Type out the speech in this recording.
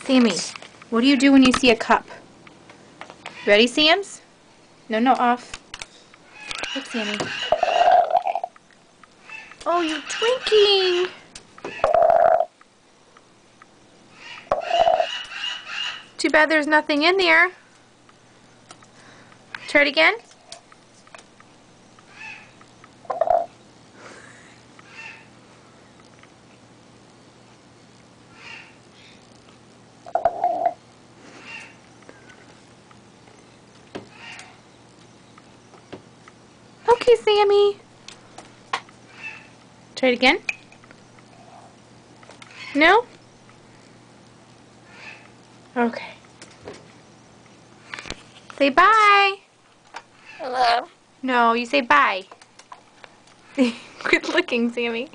Sammy, what do you do when you see a cup? Ready, Sams? No, off. Look, Sammy. Oh, you're drinking! Too bad there's nothing in there. Try it again. Okay, Sammy. Try it again. No? Okay. Say bye. Hello. No, you say bye. Quit looking, Sammy.